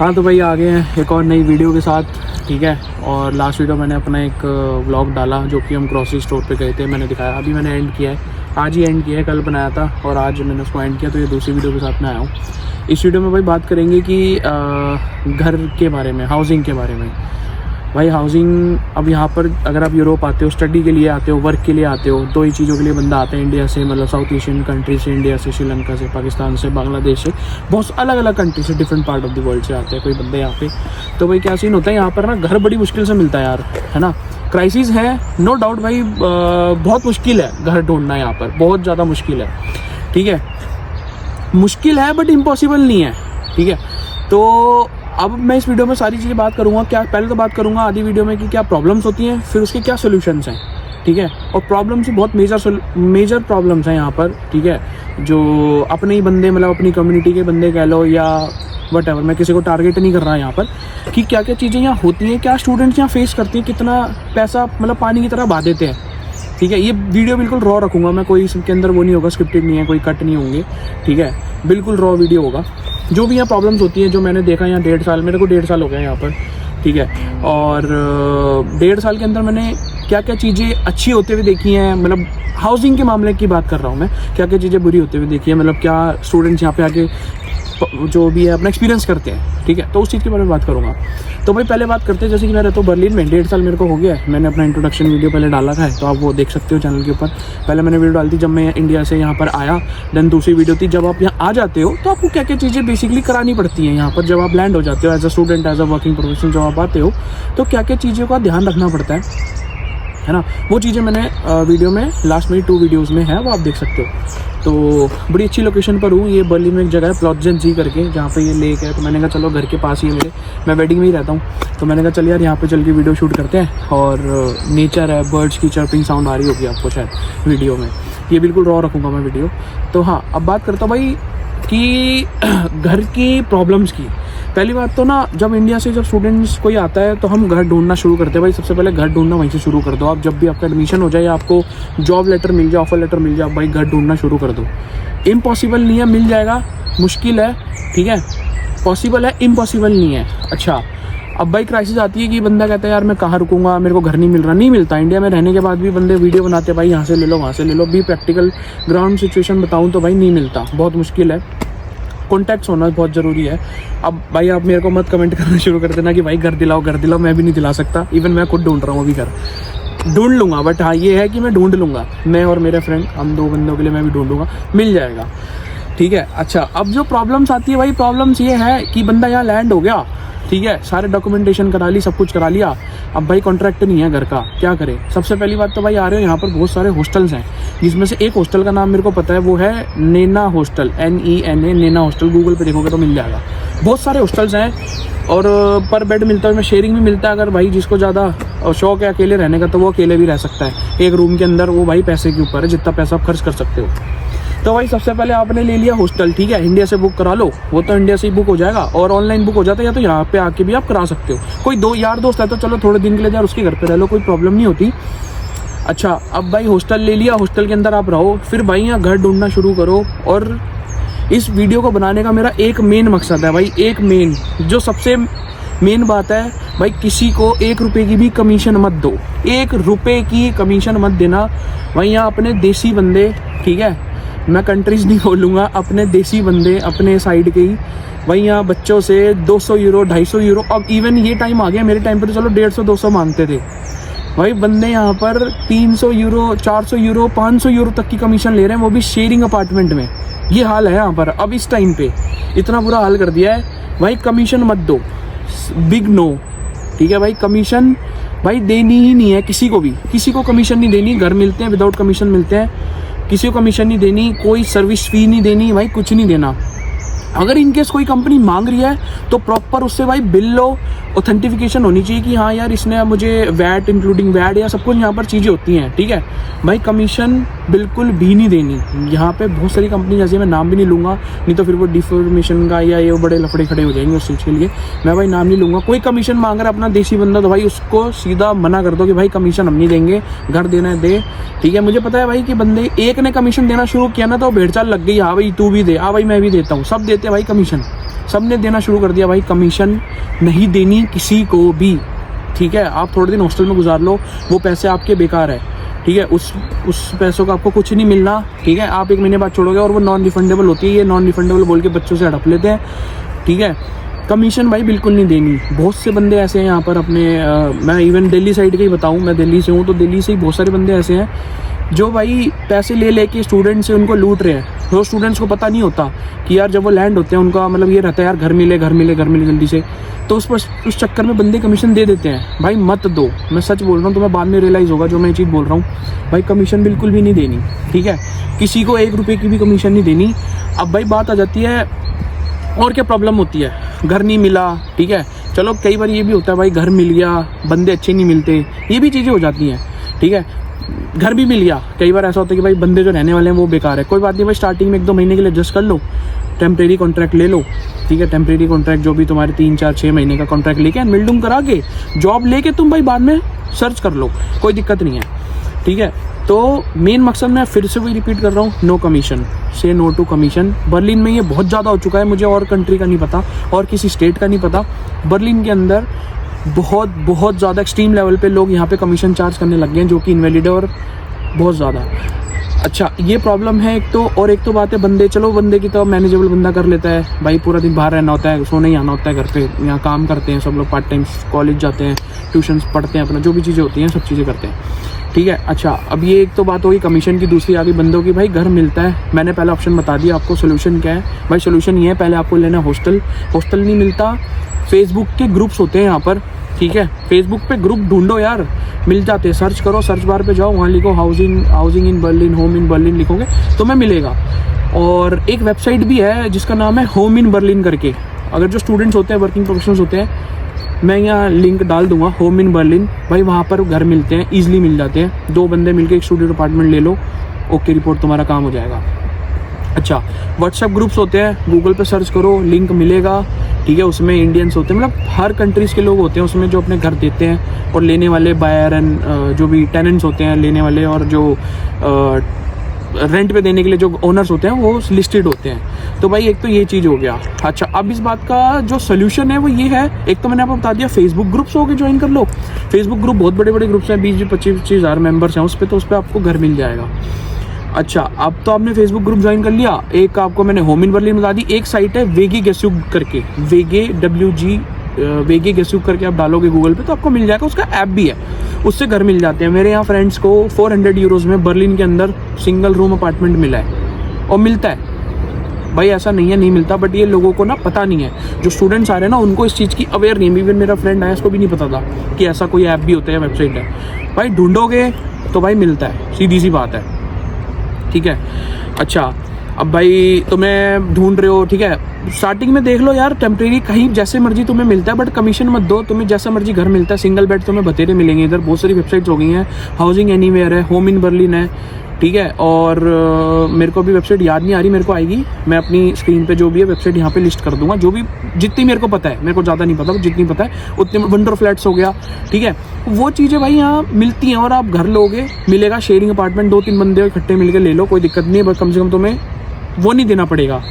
हाँ तो भाई आ गए हैं एक और नई वीडियो के साथ, ठीक है। और लास्ट वीडियो मैंने अपना एक व्लॉग डाला जो कि हम ग्रॉसरी स्टोर पे गए थे, मैंने दिखाया। अभी मैंने एंड किया है, आज ही एंड किया है, कल बनाया था और आज मैंने उसको एंड किया। तो ये दूसरी वीडियो के साथ मैं आया हूँ। इस वीडियो में भाई बात करेंगे कि घर के बारे में, हाउसिंग के बारे में। भाई हाउसिंग, अब यहाँ पर अगर आप यूरोप आते हो, स्टडी के लिए आते हो, वर्क के लिए आते हो, दो ही चीज़ों के लिए बंदा आता है इंडिया से, मतलब साउथ एशियन कंट्री से, इंडिया से, श्रीलंका से, पाकिस्तान से, बांग्लादेश से, बहुत अलग अलग कंट्री से, different part of the world से आते हैं कोई बंदे यहाँ पे। तो भाई क्या सीन होता है यहाँ पर ना, घर बड़ी मुश्किल से मिलता है यार, है ना। क्राइसिस है नो डाउट भाई, बहुत मुश्किल है घर ढूंढना यहाँ पर, बहुत ज़्यादा मुश्किल है, ठीक है। मुश्किल है बट इम्पॉसिबल नहीं है, ठीक है। तो अब मैं इस वीडियो में सारी चीज़ें बात करूँगा। क्या पहले तो बात करूँगा आधी वीडियो में कि क्या प्रॉब्लम्स होती हैं, फिर उसके क्या सोल्यूशंस हैं, ठीक है। और प्रॉब्लम्स बहुत मेजर प्रॉब्लम्स हैं यहाँ पर, ठीक है। जो अपने ही बंदे, मतलब अपनी कम्युनिटी के बंदे कह लो या वट एवर, मैं किसी को टारगेट नहीं कर रहा यहाँ पर, कि क्या क्या चीज़ें यहाँ होती हैं, क्या स्टूडेंट्स यहाँ फेस करती हैं, कितना पैसा मतलब पानी की तरह बहा देते हैं, ठीक है। ये वीडियो बिल्कुल रॉ रखूँगा मैं, कोई इसके अंदर वो नहीं होगा, स्क्रिप्टेड नहीं है, कोई कट नहीं होंगे, ठीक है। बिल्कुल रॉ वीडियो होगा। जो भी यहाँ प्रॉब्लम्स होती हैं, जो मैंने देखा यहाँ 1.5 साल, मेरे को 1.5 साल हो गया यहाँ पर, ठीक है। और 1.5 साल के अंदर मैंने क्या क्या चीज़ें अच्छी होते हुए देखी हैं, मतलब हाउसिंग के मामले की बात कर रहा हूँ मैं, क्या क्या चीज़ें बुरी होते हुए देखी है, मतलब क्या स्टूडेंट्स यहाँ पे आके जो भी है अपना एक्सपीरियंस करते हैं, ठीक है। तो उस चीज़ के बारे में बात करूँगा। तो भाई पहले बात करते हैं, जैसे कि मैं रहता हूँ बर्लिन में, 1.5 साल मेरे को हो गया है। मैंने अपना इंट्रोडक्शन वीडियो पहले डाला था, तो आप वो देख सकते हो चैनल के ऊपर। पहले मैंने वीडियो डाली थी जब मैं इंडिया से यहाँ पर आया, देन दूसरी वीडियो थी जब आप यहाँ आ जाते हो तो आपको क्या क्या चीज़ें बेसिकली करानी पड़ती हैं यहाँ पर। जब आप लैंड हो जाते हो as a student, as a working professional, जब आप आते हो तो क्या क्या चीज़ों का ध्यान रखना पड़ता है ना। वो चीज़ें मैंने वीडियो में लास्ट में 2 वीडियोस में है, वो आप देख सकते हो। तो बड़ी अच्छी लोकेशन पर हूँ, ये बर्लिन में एक जगह है प्लॉटजेन जी करके, जहाँ पे ये लेक है। तो मैंने कहा चलो घर के पास ही है मेरे, मैं वेडिंग में ही रहता हूँ, तो मैंने कहा चल यार यहाँ पे चल के वीडियो शूट करते हैं। और नेचर है, बर्ड्स की चर्पिंग साउंड आ रही होगी आपको शायद वीडियो में, ये बिल्कुल रॉ रखूँगा मैं वीडियो। तो हाँ, अब बात करता हूँ भाई कि घर की प्रॉब्लम्स की। पहली बात तो ना, जब इंडिया से जब स्टूडेंट्स कोई आता है तो हम घर ढूंढना शुरू करते हैं। भाई सबसे पहले घर ढूंढना वहीं से शुरू कर दो आप। जब भी आपका एडमिशन हो जाए, आपको जॉब लेटर मिल जाए, ऑफर लेटर मिल जाए, भाई घर ढूंढना शुरू कर दो। इम्पॉसिबल नहीं है, मिल जाएगा, मुश्किल है, ठीक है। पॉसिबल है, इम्पॉसिबल नहीं है। अच्छा, अब भाई क्राइसिस आती है कि बंदा कहता है यार मैं कहाँ रुकूंगा, मेरे को घर नहीं मिल रहा। नहीं मिलता, इंडिया में रहने के बाद भी बंदे वीडियो बनाते हैं भाई यहाँ से ले लो, वहाँ से ले लो। भी प्रैक्टिकल ग्राउंड सिचुएशन बताऊँ तो भाई नहीं मिलता, बहुत मुश्किल है। कॉन्टैक्ट्स होना बहुत ज़रूरी है। अब भाई आप मेरे को मत कमेंट करना शुरू कर देना कि भाई घर दिलाओ, घर दिलाओ। मैं भी नहीं दिला सकता, इवन मैं खुद ढूंढ रहा हूँ अभी घर, ढूंढ लूँगा। बट हाँ ये है कि मैं ढूंढ लूँगा, मैं और मेरे फ्रेंड, हम 2 बंदों के लिए मैं भी ढूंढूंगा, मिल जाएगा, ठीक है। अच्छा, अब जो प्रॉब्लम्स आती है भाई, प्रॉब्लम्स ये है कि बंदा यहाँ लैंड हो गया, ठीक है, सारे डॉक्यूमेंटेशन करा ली, सब कुछ करा लिया। अब भाई कॉन्ट्रैक्ट नहीं है घर का, क्या करे। सबसे पहली बात तो भाई आ रहे हो यहाँ पर बहुत सारे हॉस्टल्स हैं, जिसमें से एक हॉस्टल का नाम मेरे को पता है, वो है नेना हॉस्टल, NENA, नेना हॉस्टल। गूगल पे देखोगे तो मिल जाएगा। बहुत सारे हॉस्टल्स हैं और पर बेड मिलता है, उसमें शेयरिंग भी मिलता है। अगर भाई जिसको ज़्यादा शौक है अकेले रहने का तो वो अकेले भी रह सकता है एक रूम के अंदर। वो भाई पैसे के ऊपर है, जितना पैसा आप खर्च कर सकते हो। तो भाई सबसे पहले आपने ले लिया हॉस्टल, ठीक है, इंडिया से बुक करा लो, वो तो इंडिया से ही बुक हो जाएगा, और ऑनलाइन बुक हो जाता है, या तो यहाँ पे आके भी आप करा सकते हो। कोई 2 यार दोस्त है तो चलो थोड़े दिन के लिए यार उसके घर पे रह लो, कोई प्रॉब्लम नहीं होती। अच्छा, अब भाई हॉस्टल ले लिया, हॉस्टल के अंदर आप रहो, फिर भाई यहाँ घर ढूंढना शुरू करो। और इस वीडियो को बनाने का मेरा एक मेन मकसद है भाई, एक मेन, जो सबसे मेन बात है भाई, किसी को 1 रुपये की भी कमीशन मत दो, 1 रुपये की कमीशन मत देना भाई। यहाँ अपने देसी बंदे, ठीक है, मैं कंट्रीज नहीं बोलूँगा, अपने देसी बंदे, अपने साइड के ही भाई, यहाँ बच्चों से 200 यूरो, 250 यूरो, अब इवन ये टाइम आ गया, मेरे टाइम पर तो चलो 150-200 मांगते थे भाई बंदे, यहाँ पर 300 यूरो, 400 यूरो, 500 यूरो तक की कमीशन ले रहे हैं, वो भी शेयरिंग अपार्टमेंट में। ये हाल है यहाँ पर अब इस टाइम पे, इतना बुरा हाल कर दिया है भाई। कमीशन मत दो, बिग नो, ठीक है भाई। कमीशन भाई देनी ही नहीं है किसी को भी, किसी को कमीशन नहीं देनी। घर मिलते हैं विदाउट कमीशन मिलते हैं, किसी को कमीशन नहीं देनी, कोई सर्विस फी नहीं देनी भाई, कुछ नहीं देना। अगर इनकेस कोई कंपनी मांग रही है तो प्रॉपर उससे भाई बिल लो, ऑथेंटिफिकेशन होनी चाहिए कि हाँ यार इसने मुझे वैट, इंक्लूडिंग वैट या सब कुछ यहाँ पर चीज़ें होती हैं, ठीक है भाई। कमीशन बिल्कुल भी नहीं देनी। यहाँ पे बहुत सारी कंपनी जैसे, मैं नाम भी नहीं लूँगा, नहीं तो फिर वो डिफॉर्मेशन का या ये बड़े लफड़े खड़े हो जाएंगे उस चीज़ के लिए। मैं भाई नाम नहीं लूँगा। कोई कमीशन मांग रहा है अपना देसी बंदा तो भाई उसको सीधा मना कर दो कि भाई कमीशन हम नहीं देंगे, घर देना है दे, ठीक है। मुझे पता है भाई कि बंदे एक ने कमीशन देना शुरू किया ना तो भेड़चाल लग गई, हाँ भाई तू भी दे, हाँ भाई मैं भी देता हूँ, सब देते लेते हैं भाई कमीशन, सब ने देना शुरू कर दिया भाई। कमीशन नहीं देनी किसी को भी, ठीक है। आप थोड़े दिन हॉस्टल में गुजार लो, वो पैसे आपके बेकार है, ठीक है। उस पैसों का आपको कुछ नहीं मिलना, ठीक है। आप 1 महीने बाद छोड़ोगे और वो नॉन रिफंडेबल होती है, ये नॉन रिफंडेबल बोल के बच्चों से हड़प लेते हैं, ठीक है। कमीशन भाई बिल्कुल नहीं देनी। बहुत से बंदे ऐसे हैं यहाँ पर अपने मैं इवन दिल्ली साइड के ही बताऊँ, मैं दिल्ली से हूँ, तो दिल्ली से ही बहुत सारे बंदे ऐसे हैं जो भाई पैसे ले लेके स्टूडेंट से उनको लूट रहे हैं। तो स्टूडेंट्स को पता नहीं होता कि यार जब वो लैंड होते हैं उनका मतलब ये रहता है यार घर मिले जल्दी से, तो उस चक्कर में बंदे कमीशन दे देते हैं। भाई मत दो, मैं सच बोल रहा हूँ, तुम्हें बाद में रियलाइज़ होगा जो मैं ये चीज़ बोल रहा हूँ। भाई कमीशन बिल्कुल भी नहीं देनी, ठीक है। किसी को 1 रुपये की भी कमीशन नहीं देनी। अब भाई बात आ जाती है और क्या प्रॉब्लम होती है, घर नहीं मिला, ठीक है। चलो कई बार ये भी होता है भाई घर मिल गया, बंदे अच्छे नहीं मिलते, ये भी चीज़ें हो जाती हैं, ठीक है। घर भी मिल गया, कई बार ऐसा होता है कि भाई बंदे जो रहने वाले हैं वो बेकार है, कोई बात नहीं भाई, स्टार्टिंग में 1-2 महीने के लिए एडजस्ट कर लो, टेम्प्रेरी कॉन्ट्रैक्ट ले लो, ठीक है। टेम्प्रेरी कॉन्ट्रैक्ट जो भी तुम्हारे 3-4-6 महीने का कॉन्ट्रैक्ट लेके मिलडूम करा के जॉब लेके तुम भाई बाद में सर्च कर लो, कोई दिक्कत नहीं है, ठीक है। तो मेन मकसद मैं फिर से वही रिपीट कर रहा हूँ, नो कमीशन, से नो टू कमीशन। बर्लिन में ये बहुत ज़्यादा हो चुका है, मुझे और कंट्री का नहीं पता और किसी स्टेट का नहीं पता। बर्लिन के अंदर बहुत ज़्यादा एक्सट्रीम लेवल पे लोग यहाँ पे कमीशन चार्ज करने लग गए हैं, जो कि इनवैलिड है और बहुत ज़्यादा। अच्छा ये प्रॉब्लम है एक तो, और एक तो बात है बंदे, चलो बंदे की तो मैनेजेबल बंदा कर लेता है भाई, पूरा दिन बाहर रहना होता है, सोने ही आना होता है घर पे, यहाँ काम करते हैं सब लोग, पार्ट टाइम कॉलेज जाते हैं, ट्यूशन्स पढ़ते हैं, अपना जो भी चीज़ें होती हैं सब चीज़ें करते हैं, ठीक है। अच्छा अब ये एक तो बात होगी कमीशन की, दूसरी आ गई बंदों की भाई घर मिलता है। मैंने पहला ऑप्शन बता दिया आपको, सोल्यूशन क्या है भाई, सोल्यूशन ये है पहले आपको लेना हॉस्टल नहीं मिलता, फेसबुक के ग्रुप्स होते हैं यहाँ पर, ठीक है। फेसबुक पे ग्रुप ढूंढो यार, मिल जाते हैं, सर्च करो, सर्च बार पे जाओ, वहाँ लिखो housing in Berlin, home in Berlin लिखोगे तो मैं मिलेगा। और एक वेबसाइट भी है जिसका नाम है होम इन बर्लिन करके, अगर जो स्टूडेंट्स होते हैं, वर्किंग प्रोफेशनल्स होते हैं, मैं यहाँ लिंक डाल दूंगा, होम इन बर्लिन भाई, वहाँ पर घर मिलते हैं, ईजिली मिल जाते हैं, 2 बंदे मिलके एक स्टूडियो अपार्टमेंट ले लो, ओके रिपोर्ट तुम्हारा काम हो जाएगा। अच्छा व्हाट्सएप ग्रुप्स होते हैं, गूगल पे सर्च करो, लिंक मिलेगा, ठीक है। उसमें इंडियंस होते हैं, मतलब हर कंट्रीज़ के लोग होते हैं उसमें, जो अपने घर देते हैं, और लेने वाले बायर एंड जो भी टेनेंट्स होते हैं लेने वाले, और जो रेंट पे देने के लिए जो ओनर्स होते हैं वो लिस्टेड होते हैं। तो भाई एक तो ये चीज़ हो गया। अच्छा अब इस बात का जो सोल्यूशन है वो ये है, एक तो मैंने आपको बता दिया फेसबुक ग्रुप्स हो गए, ज्वाइन कर लो। फेसबुक ग्रुप बहुत बड़े ग्रुप्स हैं, 20-25 हज़ार मेंबर्स हैं उस पर, तो उस पर आपको घर मिल जाएगा। अच्छा अब तो आपने फेसबुक ग्रुप ज्वाइन कर लिया, एक आपको मैंने होम इन बर्लिन बता दी, एक साइट है वेगे गेस्यूग करके, वेगे गेस्यूग करके आप डालोगे गूगल पे तो आपको मिल जाएगा, उसका ऐप भी है, उससे घर मिल जाते हैं। मेरे यहाँ फ्रेंड्स को 400 यूरोज़ में बर्लिन के अंदर सिंगल रूम अपार्टमेंट मिला है, और मिलता है भाई, ऐसा नहीं है नहीं मिलता, बट ये लोगों को ना पता नहीं है, जो स्टूडेंट्स आ रहे हैं ना उनको इस चीज़ की अवेयर नहीं है। इवन मेरा फ्रेंड आया, उसको भी नहीं पता था कि ऐसा कोई ऐप भी होता है, वेबसाइट है। भाई ढूंढोगे तो भाई मिलता है, सीधी सी बात है, ठीक है। अच्छा अब भाई तुम्हें ढूंढ रहे हो, ठीक है, स्टार्टिंग में देख लो यार, टेम्प्रेरी कहीं जैसे मर्जी तुम्हें मिलता है, बट कमीशन मत दो, तुम्हें जैसा मर्जी घर मिलता है, सिंगल बेड तुम्हें बतेरे मिलेंगे। इधर बहुत सारी वेबसाइट्स हो गई हैं, हाउसिंग एनीवेयर है, होम इन बर्लिन है, ठीक है। और मेरे को अभी वेबसाइट याद नहीं आ रही, मेरे को आएगी, मैं अपनी स्क्रीन पे जो भी है वेबसाइट यहाँ पे लिस्ट कर दूंगा, जो भी जितनी मेरे को पता है, मेरे को ज़्यादा नहीं पता, जितनी पता है उतने। वंडर फ्लैट्स हो गया, ठीक है, वो चीज़ें भाई यहाँ मिलती हैं, और आप घर लोगे मिलेगा, शेयरिंग अपार्टमेंट 2-3 बंदे इकट्ठे मिलकर ले लो, कोई दिक्कत नहीं है, बस कम से कम तुम्हें वो नहीं देना पड़ेगा,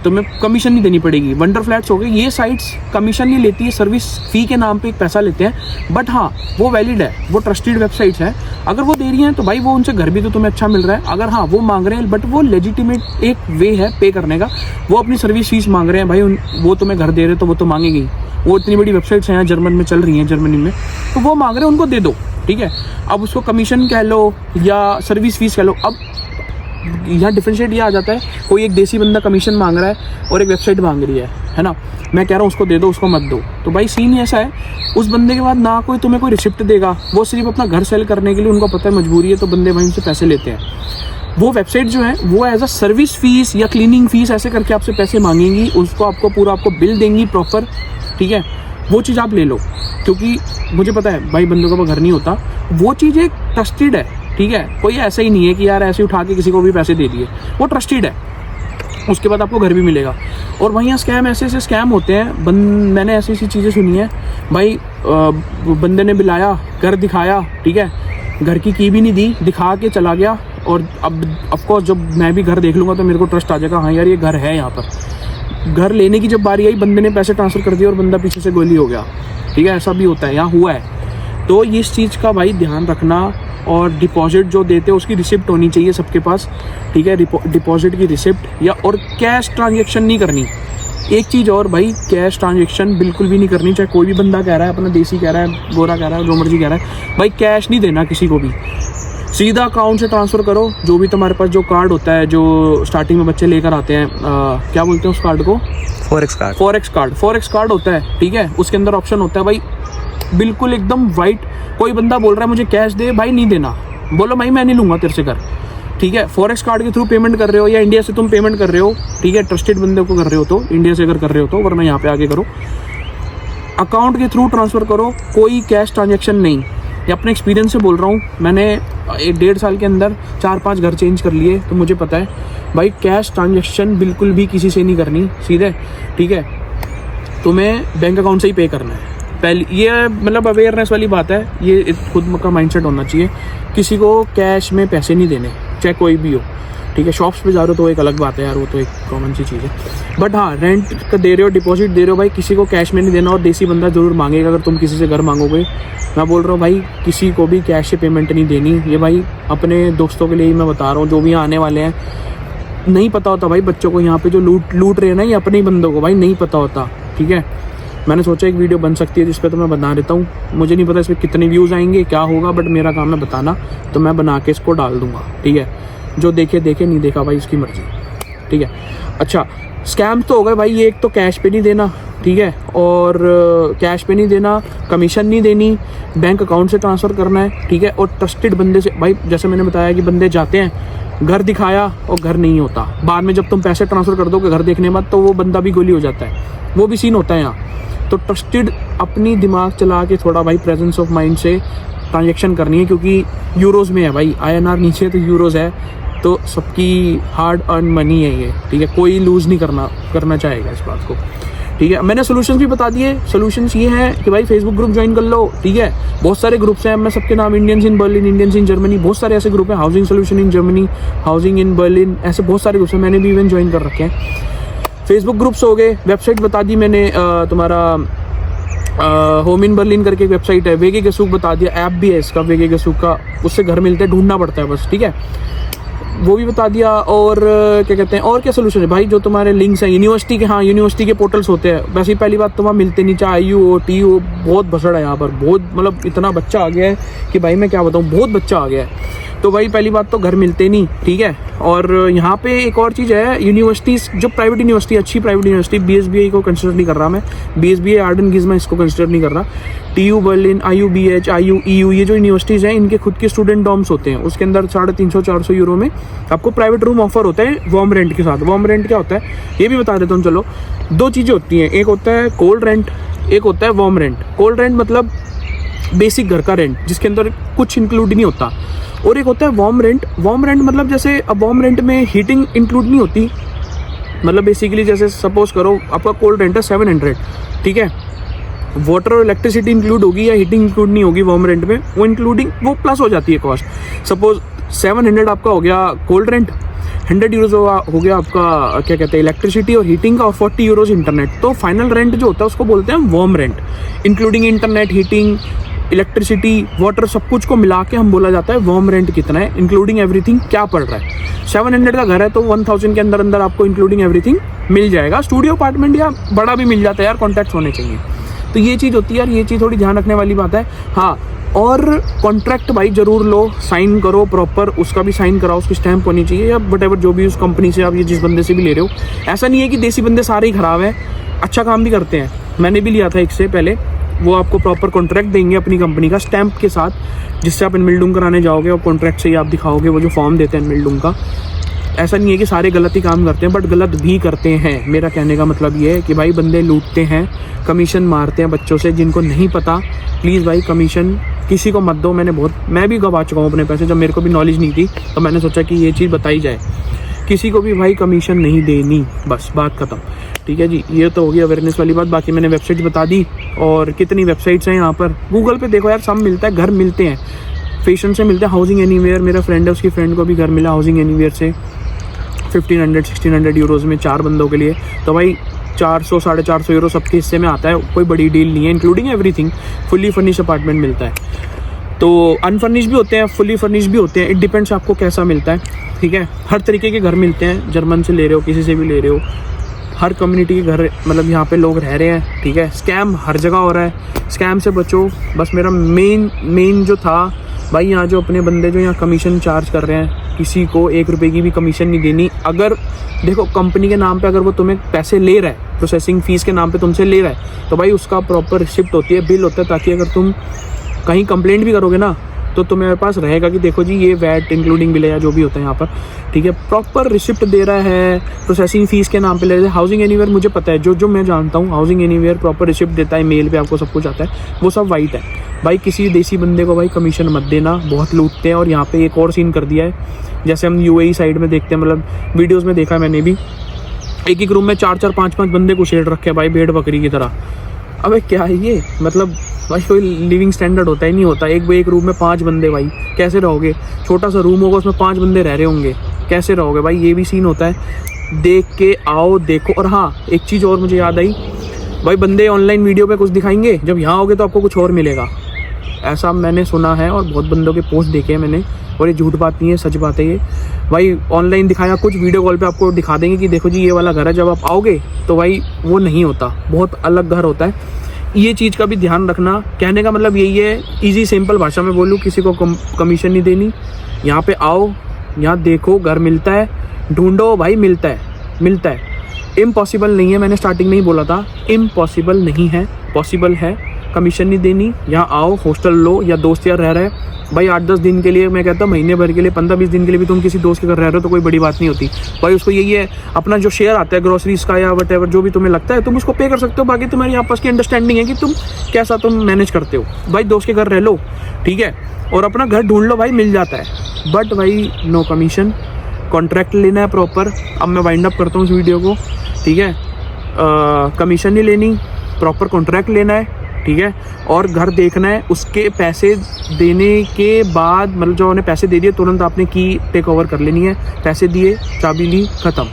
तुम्हें कमीशन नहीं देनी पड़ेगी। वंडर फ्लैट्स हो गए, ये साइट्स कमीशन नहीं लेती है, सर्विस फ़ी के नाम पे एक पैसा लेते हैं, बट हाँ वो वैलिड है, वो ट्रस्टेड वेबसाइट्स हैं, अगर वो दे रही हैं तो भाई वो उनसे घर भी तो तुम्हें अच्छा मिल रहा है। अगर हाँ वो मांग रहे हैं, बट वो लेजिटिमेट एक वे है पे करने का, वो अपनी सर्विस फीस मांग रहे हैं भाई, वो तुम्हें घर दे रहे तो वो तो मांगेंगे, वो इतनी बड़ी वेबसाइट्स हैं यहाँ जर्मन में चल रही हैं, जर्मनी में, तो वो मांग रहे हैं, उनको दे दो, ठीक है। अब उसको कमीशन कह लो या सर्विस फीस कह लो, अब यहाँ डिफरेंशिएट ये आ जाता है, कोई एक देसी बंदा कमीशन मांग रहा है और एक वेबसाइट मांग रही है ना, मैं कह रहा हूँ उसको दे दो, उसको मत दो। तो भाई सीन ऐसा है, उस बंदे के बाद ना कोई तुम्हें कोई रिसिप्ट देगा, वो सिर्फ अपना घर सेल करने के लिए, उनको पता है मजबूरी है, तो बंदे भाई उनसे पैसे लेते हैं। वो वेबसाइट जो है वो एज अ सर्विस फीस या क्लीनिंग फीस ऐसे करके आपसे पैसे मांगेंगी, उसको आपको पूरा आपको बिल देंगी प्रॉपर, ठीक है। वो चीज़ आप ले लो, क्योंकि मुझे पता है भाई बंदों का घर नहीं होता, वो चीज़ एक ट्रस्टेड है, ठीक है। कोई ऐसा ही नहीं है कि यार ऐसे उठा के किसी को भी पैसे दे दिए, वो ट्रस्टेड है, उसके बाद आपको घर भी मिलेगा। और वहीं स्कैम ऐसे स्कैम होते हैं, मैंने ऐसी चीज़ें सुनी है भाई, बंदे ने बुलाया, घर दिखाया, ठीक है, घर की भी नहीं दी, दिखा के चला गया, और अब ऑफकोर्स जब मैं भी घर देख लूँगा तो मेरे को ट्रस्ट आ जाएगा, हाँ यार ये घर है यहाँ पर, घर लेने की जब बारी आई, बंदे ने पैसे ट्रांसफ़र कर दिए और बंदा पीछे से गोली हो गया, ठीक है, ऐसा भी होता है, यहाँ हुआ है। तो इस चीज़ का भाई ध्यान रखना। और डिपॉजिट जो देते हो उसकी रिसिप्ट होनी चाहिए सबके पास, ठीक है, डिपॉजिट की रिसिप्ट, या और कैश ट्रांजेक्शन नहीं करनी। एक चीज़ और भाई, कैश ट्रांजेक्शन बिल्कुल भी नहीं करनी, चाहे कोई भी बंदा कह रहा है, अपना देसी कह रहा है, गोरा कह रहा है, जो मर्जी कह रहा है, भाई कैश नहीं देना किसी को भी। सीधा अकाउंट से ट्रांसफ़र करो, जो भी तुम्हारे पास जो कार्ड होता है, जो स्टार्टिंग में बच्चे लेकर आते हैं, क्या बोलते हैं उस कार्ड को, फॉरेक्स कार्ड होता है, ठीक है, उसके अंदर ऑप्शन होता है भाई बिल्कुल एकदम वाइट। कोई बंदा बोल रहा है मुझे कैश दे, भाई नहीं देना, बोलो भाई मैं नहीं लूँगा तेरे से कर, ठीक है। फॉरेक्स कार्ड के थ्रू पेमेंट कर रहे हो या इंडिया से तुम पेमेंट कर रहे हो, ठीक है, ट्रस्टेड बंदे को कर रहे हो तो इंडिया से अगर कर रहे हो तो, वरना यहाँ पे आगे करो, अकाउंट के थ्रू ट्रांसफ़र करो, कोई कैश ट्रांजेक्शन नहीं। ये अपने एक्सपीरियंस से बोल रहा हूँ, मैंने 1.5 साल के अंदर 4-5 घर चेंज कर लिए, तो मुझे पता है भाई कैश ट्रांजेक्शन बिल्कुल भी किसी से नहीं करनी सीधे, ठीक है। तुम्हें बैंक अकाउंट से ही पे करना है पहले, ये मतलब अवेयरनेस वाली बात है, ये खुद का माइंडसेट होना चाहिए। किसी को कैश में पैसे नहीं देने, चाहे कोई भी हो, ठीक है। शॉप्स पे जा रहे हो तो एक अलग बात है यार, वो तो एक कॉमन सी चीज़ है, बट हाँ रेंट का दे रहे हो, डिपॉजिट दे रहे हो, भाई किसी को कैश में नहीं देना। और देसी बंदा ज़रूर मांगेगा अगर तुम किसी से घर मांगोगे। मैं बोल रहा हूँ भाई किसी को भी कैश से पेमेंट नहीं देनी। ये भाई अपने दोस्तों के लिए ही मैं बता रहा हूँ, जो भी आने वाले हैं, नहीं पता होता भाई बच्चों को यहाँ पे जो लूट रहे हैं ना, ये अपने ही बंदों को भाई नहीं पता होता, ठीक है। मैंने सोचा एक वीडियो बन सकती है जिस पे तो मैं बना देता हूँ, मुझे नहीं पता इस पर कितने व्यूज़ आएंगे, क्या होगा, बट मेरा काम है बताना, तो मैं बना के इसको डाल दूँगा, ठीक है। जो देखे देखे, नहीं देखा भाई उसकी मर्जी, ठीक है। अच्छा, स्कैम्स तो हो गए भाई, ये एक तो कैश पे नहीं देना, ठीक है, और कैश पे नहीं देना, कमीशन नहीं देनी, बैंक अकाउंट से ट्रांसफ़र करना है, ठीक है। और ट्रस्टेड बंदे से, भाई जैसे मैंने बताया कि बंदे जाते हैं, घर दिखाया और घर नहीं होता, बाद में जब तुम पैसे ट्रांसफ़र कर दोगे घर देखने के बाद, तो वो बंदा भी गोली हो जाता है, वो भी सीन होता है यहाँ। तो ट्रस्टेड अपनी दिमाग चला के थोड़ा भाई प्रेजेंस ऑफ माइंड से ट्रांजेक्शन करनी है, क्योंकि यूरोज़ में है भाई, INR नीचे तो यूरोज़ है, तो सबकी हार्ड अर्न मनी है ये, ठीक है। कोई लूज़ नहीं करना चाहेगा इस बात को, ठीक है। मैंने सोल्यूशंस भी बता दिए। सोल्यूशंस ये हैं कि भाई फेसबुक ग्रुप ज्वाइन कर लो, ठीक है, बहुत सारे ग्रुप्स हैं, मैं सबके नाम, Indians in Berlin, Indians in Germany, बहुत सारे ऐसे ग्रुप हैं, housing solution in Germany, housing in Berlin, ऐसे बहुत सारे ग्रुप्स हैं, मैंने भी इवन ज्वाइन कर रखे हैं। फेसबुक ग्रुप्स हो गए, वेबसाइट बता दी मैंने, तुम्हारा होम इन बर्लिन करके एक वेबसाइट है, वेगे गेसुक बता दिया, ऐप भी है इसका वेगे गेसुक का, उससे घर मिलते हैं, ढूंढना पड़ता है बस, ठीक है, वो भी बता दिया। और क्या कहते हैं, और क्या सोल्यूशन है भाई, जो तुम्हारे लिंक्स हैं यूनिवर्सिटी के, हाँ यूनिवर्सिटी के पोर्टल्स होते हैं, वैसे ही पहली बात तो वहाँ मिलते नहीं, चाहे IU हो TU हो, बहुत भसड़ है यहाँ पर, बहुत मतलब इतना बच्चा आ गया है कि भाई मैं क्या बताऊँ, बहुत बच्चा आ गया है। तो भाई पहली बात तो घर मिलते नहीं, ठीक है। और यहाँ पे एक और चीज़ है, यूनिवर्सिटीज़ जो प्राइवेट यूनिवर्सिटी, अच्छी प्राइवेट यूनिवर्सिटी, BSBA को कंसिडर नहीं कर रहा मैं, BSBA आर्डन गिज़मा इसको कंसिडर नहीं कर रहा, TU Berlin, IUBH, IU EU, ये जो यूनिवर्सिटीज़ हैं इनके खुद के स्टूडेंट डॉम्स होते हैं, उसके अंदर 350-400 यूरो में आपको प्राइवेट रूम ऑफर होता है वार्म रेंट के साथ। वार्म रेंट क्या होता है ये भी बता देता हूँ, चलो। 2 चीज़ें होती हैं, एक होता है कोल्ड रेंट, एक होता है वार्म रेंट। कोल्ड रेंट मतलब बेसिक घर का रेंट जिसके अंदर कुछ इंक्लूड नहीं होता, और एक होता है वार्म रेंट। वार्म रेंट मतलब जैसे अब वार्म रेंट में हीटिंग इंक्लूड नहीं होती, मतलब बेसिकली जैसे सपोज करो आपका कोल्ड रेंट है 700, ठीक है, वाटर और इलेक्ट्रिसिटी इंक्लूड होगी या हीटिंग इंक्लूड नहीं होगी वार्म रेंट में, वो इंक्लूडिंग वो प्लस हो जाती है कॉस्ट। सपोज 700 आपका हो गया कोल्ड रेंट, 100 यूरोज हो गया आपका क्या कहते हैं इलेक्ट्रिसिटी और हीटिंग का, और 40 यूरोज इंटरनेट। तो फाइनल रेंट जो होता है उसको बोलते हैं warm rent, including internet, heating, electricity, water, सब कुछ को मिला के हम बोला जाता है वार्म रेंट कितना है, इंक्लूडिंग एवरीथिंग क्या पड़ रहा है। 700 का घर है तो 1000 के अंदर अंदर आपको इंक्लूडिंग एवरीथिंग मिल जाएगा। स्टूडियो अपार्टमेंट या बड़ा भी मिल जाता है यार, कॉन्टैक्ट्स होने चाहिए। तो ये चीज़ होती है यार, ये चीज़ थोड़ी ध्यान रखने वाली बात है। हाँ, और कॉन्ट्रैक्ट भाई ज़रूर लो, साइन करो प्रॉपर, उसका भी साइन कराओ, उसकी स्टैंप होनी चाहिए, या वट जो भी उस कंपनी से आप ये जिस बंदे से भी ले रहे हो। ऐसा नहीं है कि देसी बंदे सारे ही ख़राब हैं, अच्छा काम भी करते हैं। मैंने भी लिया था एक से पहले, वो आपको प्रॉपर कॉन्ट्रैक्ट देंगे अपनी कंपनी का स्टैंप के साथ, जिससे आप इनबिल्डिंग कराने जाओगे और कॉन्ट्रैक्ट से ही आप दिखाओगे वो जो फॉर्म देते हैं इनबिल्डिंग का। ऐसा नहीं है कि सारे गलत ही काम करते हैं, बट गलत भी करते हैं। मेरा कहने का मतलब ये है कि भाई बंदे लूटते हैं, कमीशन मारते हैं बच्चों से, जिनको नहीं पता प्लीज़ भाई कमीशन किसी को मत दो। मैं भी गवा चुका हूँ अपने पैसे, जब मेरे को भी नॉलेज नहीं थी तो मैंने सोचा कि ये चीज़ बताई जाए, किसी को भी भाई कमीशन नहीं देनी, बस बात खत्म, ठीक है जी। ये तो होगी अवेयरनेस वाली बात। बाकी मैंने वेबसाइट बता दी, और कितनी वेबसाइट्स हैं यहाँ पर, गूगल पे देखो यार, सब मिलता है, घर मिलते हैं, फैशन से मिलते हैं, हाउसिंग एनीवेयर, मेरा फ्रेंड है उसकी फ्रेंड को भी घर मिला हाउसिंग एनीवेयर से, 1500-1600 यूरोज़ में 4 बंदों के लिए, तो भाई 400-450 यूरो सबके हिस्से में आता है, कोई बड़ी डील नहीं है, including everything. Fully furnish apartment मिलता है, तो अनफर्निश भी होते हैं, फुली फर्निश भी होते हैं, इट डिपेंड्स आपको कैसा मिलता है, ठीक है। हर तरीके के घर मिलते हैं, जर्मन से ले रहे हो, किसी से भी ले रहे हो, हर कम्युनिटी के घर मतलब यहाँ पे लोग रह रहे हैं, ठीक है। स्कैम हर जगह हो रहा है, स्कैम से बचो। बस मेरा मेन जो था भाई, यहाँ जो अपने बंदे जो यहाँ कमीशन चार्ज कर रहे हैं, किसी को 1 रुपये की भी कमीशन नहीं देनी। अगर देखो कंपनी के नाम पे अगर वो तुम्हें पैसे ले रहा है, प्रोसेसिंग फ़ीस के नाम पे तुमसे ले रहा है, तो भाई उसका प्रॉपर रिसिप्ट होती है, बिल होता है, ताकि अगर तुम कहीं कंप्लेंट भी करोगे ना तो तुम्हारे पास रहेगा कि देखो जी ये वैट इंक्लूडिंग बिल है या जो भी होता है यहाँ पर, ठीक है। प्रॉपर रिसिप्ट दे रहा है, प्रोसेसिंग फ़ीस के नाम पे ले रहे हैं। हाउसिंग एनीवेयर मुझे पता है, जो मैं जानता हूँ, हाउसिंग एनीवेयर प्रॉपर रिसिप्ट देता है, मेल पे आपको सब कुछ आता है, वो सब वाइट है। भाई किसी देसी बंदे को भाई कमीशन मत देना, बहुत लूटते हैं। और यहाँ पे एक और सीन कर दिया है, जैसे हम UAE साइड में देखते हैं, मतलब वीडियोज़ में देखा है मैंने भी, एक रूम में 4-4, 5-5 बंदे घुसेड़ रखे हैं भाई, भेड़ बकरी की तरह। अबे क्या है ये, मतलब भाई कोई लिविंग स्टैंडर्ड होता ही नहीं होता। एक रूम में 5 बंदे, भाई कैसे रहोगे? छोटा सा रूम होगा, उसमें 5 बंदे रह रहे होंगे, कैसे रहोगे भाई? ये भी सीन होता है, देख के आओ, देखो। और हाँ, एक चीज़ और मुझे याद आई भाई, बंदे ऑनलाइन वीडियो पे कुछ दिखाएंगे, जब यहाँ आओगे तो आपको कुछ और मिलेगा, ऐसा मैंने सुना है और बहुत बंदों के पोस्ट देखे हैं मैंने, और ये झूठ बात नहीं है, सच बात है ये। भाई ऑनलाइन दिखाया कुछ, वीडियो कॉल पे आपको दिखा देंगे कि देखो जी ये वाला घर है, जब आप आओगे तो भाई वो नहीं होता, बहुत अलग घर होता है। ये चीज़ का भी ध्यान रखना। कहने का मतलब यही है, इजी सिंपल भाषा में बोलूँ, किसी को कमीशन नहीं देनी। यहाँ पे आओ, यहाँ देखो, घर मिलता है, ढूंढो भाई, मिलता है। इम्पॉसिबल नहीं है, मैंने स्टार्टिंग में ही बोला था, इम्पॉसिबल नहीं है, पॉसिबल है। कमीशन नहीं देनी, यहाँ आओ, हॉस्टल लो, या दोस्त यार रह रहे हैं भाई 8-10 दिन के लिए, मैं कहता हूँ महीने भर के लिए, 15-20 दिन के लिए भी तुम किसी दोस्त के घर रह रहे हो तो कोई बड़ी बात नहीं होती भाई। उसको यही है, अपना जो शेयर आता है ग्रोसरीज का या वट एवर जो भी तुम्हें लगता है, तुम उसको पे कर सकते हो। बाकी तुम्हारी आपस की अंडरस्टैंडिंग है कि तुम कैसा तुम मैनेज करते हो। भाई दोस्त के घर रह लो, ठीक है, और अपना घर ढूंढ लो भाई, मिल जाता है। बट भाई नो कमीशन, कॉन्ट्रैक्ट लेना है प्रॉपर। अब मैं वाइंड अप करता हूँ इस वीडियो को, ठीक है। कमीशन नहीं लेनी, प्रॉपर कॉन्ट्रैक्ट लेना है, ठीक है, और घर देखना है। उसके पैसे देने के बाद, मतलब जो उन्हें पैसे दे दिए, तुरंत आपने की टेक ओवर कर लेनी है। पैसे दिए, चाबी ली, ख़त्म,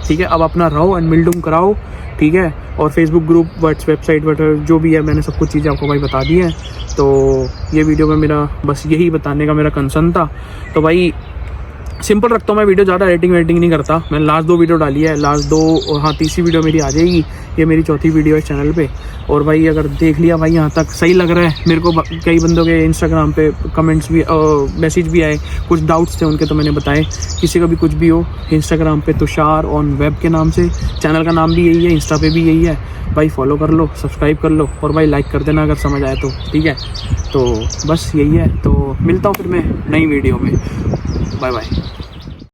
ठीक है। अब अपना रहो, अनबिल्डिंग कराओ, ठीक है। और फेसबुक ग्रुप, वेबसाइट जो भी है, मैंने सब कुछ चीज़ें आपको भाई बता दी हैं। तो ये वीडियो में मेरा बस यही बताने का मेरा कंसर्न था। तो भाई सिंपल रखता हूँ मैं वीडियो, ज़्यादा एडिटिंग नहीं करता। मैंने लास्ट 2 वीडियो डाली है, लास्ट 2, हाँ तीसरी वीडियो मेरी आ जाएगी, ये मेरी चौथी वीडियो है इस चैनल पे। और भाई अगर देख लिया भाई यहाँ तक, सही लग रहा है मेरे को। कई बंदों के इंस्टाग्राम पे कमेंट्स भी, मैसेज भी आए, कुछ डाउट्स थे उनके, तो मैंने बताए। किसी का भी कुछ भी हो, इंस्टाग्राम पे तुषार ऑन वेब के नाम से, चैनल का नाम भी यही है, इंस्टा पे भी यही है भाई। फॉलो कर लो, सब्सक्राइब कर लो, और भाई लाइक कर देना अगर समझ आए तो, ठीक है। तो बस यही है, तो मिलता हूँ फिर मैं नई वीडियो में। Bye bye.